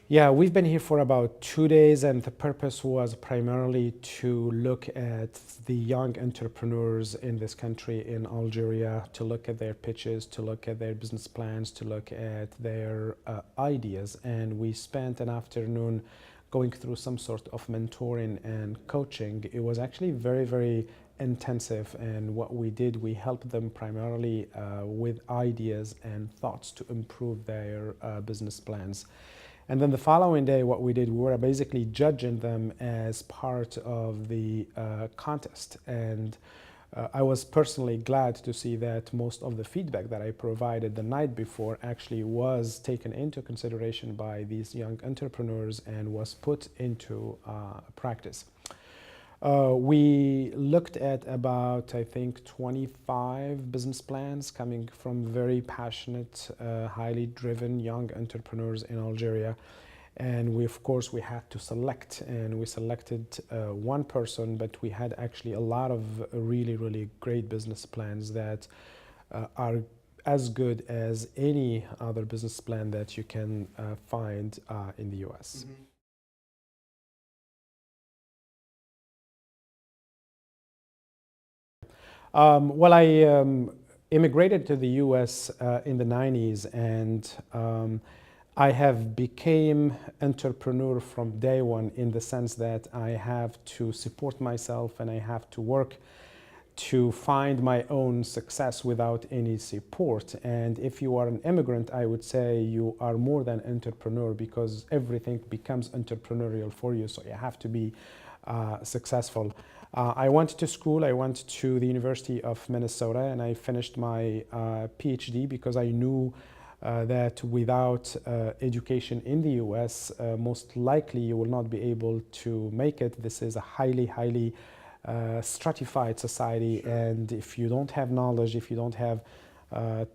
Yeah, we've been here for about 2 days, and the purpose was primarily to look at the young entrepreneurs in this country, in Algeria, to look at their pitches, to look at their business plans, to look at their ideas. And we spent an afternoon going through some sort of mentoring and coaching. It was actually very, very intensive, and what we did, we helped them primarily with ideas and thoughts to improve their business plans. And then the following day, what we did, we were basically judging them as part of the contest. And I was personally glad to see that most of the feedback that I provided the night before actually was taken into consideration by these young entrepreneurs and was put into practice. We looked at about, I think, 25 business plans coming from very passionate, highly driven young entrepreneurs in Algeria. And we, of course, we had to select, and we selected one person, but we had actually a lot of really, really great business plans that are as good as any other business plan that you can find in the US. Mm-hmm. Well, I immigrated to the U.S. In the 90s, and I have became entrepreneur from day one, in the sense that I have to support myself and I have to work to find my own success without any support. And if you are an immigrant, I would say you are more than entrepreneur, because everything becomes entrepreneurial for you, so you have to be successful. I went to school, I went to the University of Minnesota, and I finished my PhD because I knew that without education in the US, most likely you will not be able to make it. This is a highly stratified society, and if you don't have knowledge, if you don't have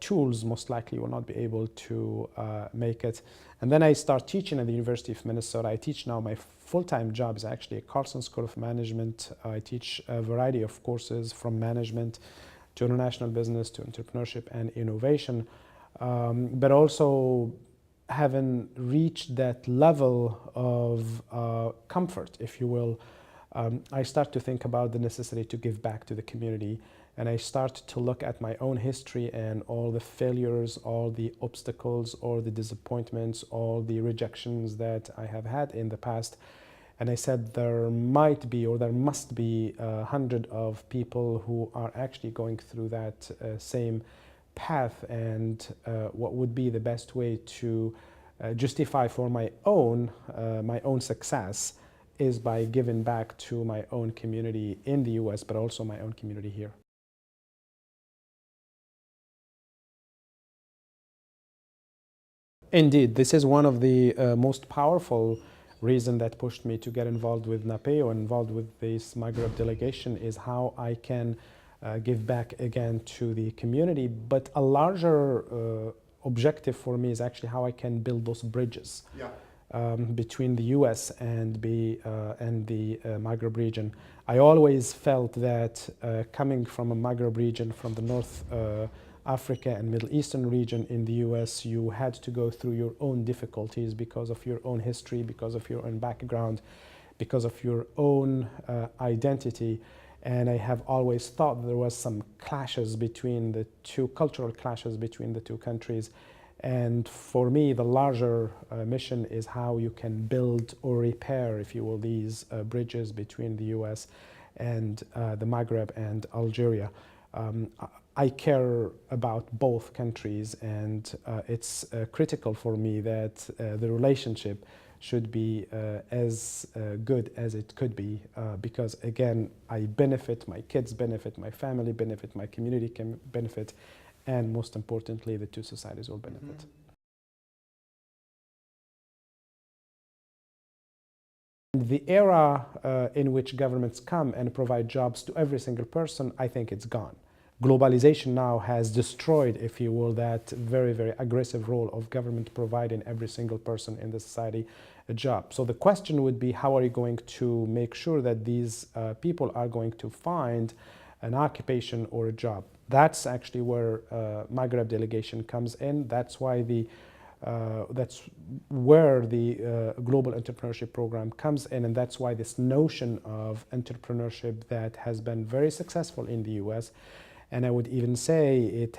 tools, most likely you will not be able to make it. And then I start teaching at the University of Minnesota. I teach now. My full-time job is actually at Carlson School of Management. I teach a variety of courses, from management to international business to entrepreneurship and innovation. But also, having reached that level of comfort, if you will, I start to think about the necessity to give back to the community, and I start to look at my own history and all the failures, all the obstacles, all the disappointments, all the rejections that I have had in the past. And I said there might be, or there must be, 100 of people who are actually going through that same path, and what would be the best way to justify for my own success is by giving back to my own community in the US, but also my own community here. Indeed, this is one of the most powerful reason that pushed me to get involved with NAPEO and involved with this Maghreb delegation, is how I can give back again to the community. But a larger objective for me is actually how I can build those bridges. Yeah. Between the US and the Maghreb region. I always felt that coming from a Maghreb region, from the North Africa and Middle Eastern region in the US, you had to go through your own difficulties because of your own history, because of your own background, because of your own identity. And I have always thought there was some clashes between the two, cultural clashes between the two countries. And for me, the larger mission is how you can build or repair, if you will, these bridges between the US and the Maghreb and Algeria. I care about both countries, and it's critical for me that the relationship should be as good as it could be, because again, I benefit, my kids benefit, my family benefit, my community can benefit, and most importantly, the two societies will benefit. Mm-hmm. The era in which governments come and provide jobs to every single person, I think it's gone. Globalization now has destroyed, if you will, that very, very aggressive role of government providing every single person in the society a job. So the question would be, how are you going to make sure that these people are going to find an occupation or a job? That's actually where Maghreb delegation comes in. That's why the that's where the Global Entrepreneurship Program comes in, and that's why this notion of entrepreneurship that has been very successful in the US, and I would even say it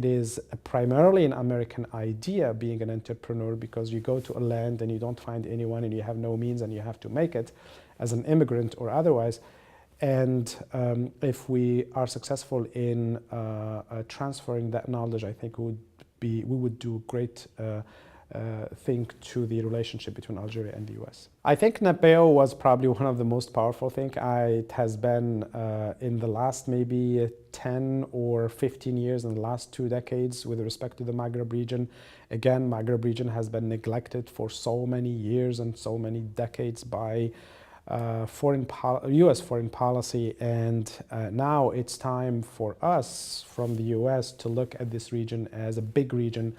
is primarily an American idea, being an entrepreneur, because you go to a land and you don't find anyone and you have no means and you have to make it as an immigrant or otherwise. And if we are successful in transferring that knowledge, I think we would do great thing to the relationship between Algeria and the US. I think NAPEO was probably one of the most powerful things. It has been in the last maybe 10 or 15 years, in the last 2 decades, with respect to the Maghreb region. Again, Maghreb region has been neglected for so many years and so many decades by US foreign policy, and now it's time for us from the US to look at this region as a big region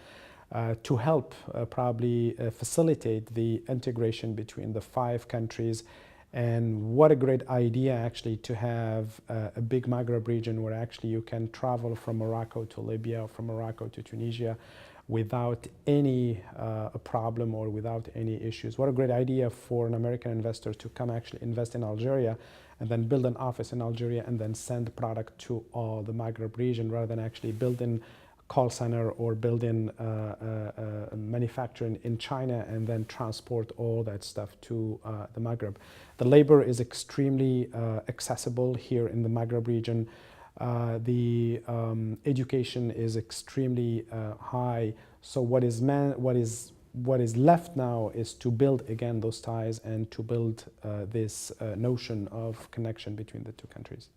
to help probably facilitate the integration between the 5 countries. And what a great idea actually to have a big Maghreb region where actually you can travel from Morocco to Libya, or from Morocco to Tunisia, without any problem or without any issues. What a great idea for an American investor to come actually invest in Algeria and then build an office in Algeria and then send product to all the Maghreb region, rather than actually building call center or building manufacturing in China and then transport all that stuff to the Maghreb. The labor is extremely accessible here in the Maghreb region. The education is extremely high. So what is left now is to build again those ties and to build this notion of connection between the 2 countries.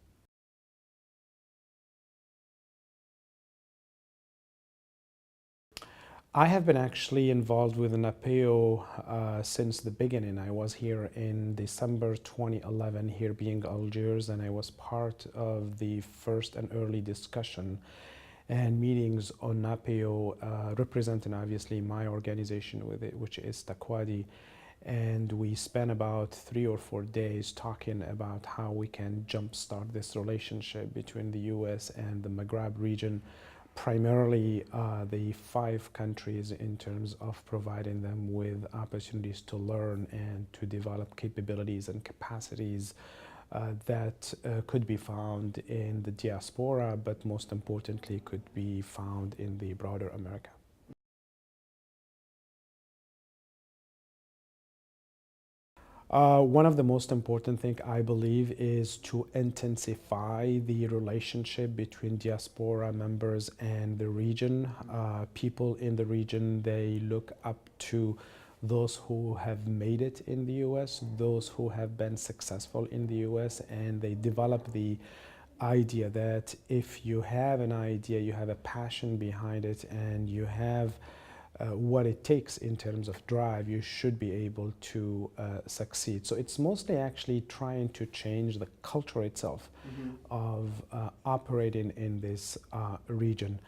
I have been actually involved with NAPEO since the beginning. I was here in December 2011, here being Algiers, and I was part of the first and early discussion and meetings on NAPEO, representing obviously my organization with it, which is Takwadi. And we spent about 3 or 4 days talking about how we can jumpstart this relationship between the US and the Maghreb region, primarily the 5 countries, in terms of providing them with opportunities to learn and to develop capabilities and capacities that could be found in the diaspora, but most importantly could be found in the broader America. One of the most important things, I believe, is to intensify the relationship between diaspora members and the region. People in the region, they look up to those who have made it in the US, those who have been successful in the US, and they develop the idea that if you have an idea, you have a passion behind it, and you have what it takes in terms of drive, you should be able to succeed. So it's mostly actually trying to change the culture itself of operating in this region.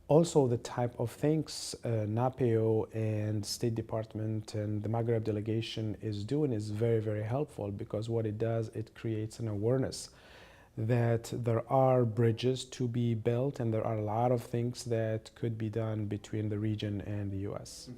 Also, the type of things NAPEO and State Department and the Maghreb delegation is doing is very, very helpful, because what it does, it creates an awareness that there are bridges to be built and there are a lot of things that could be done between the region and the US.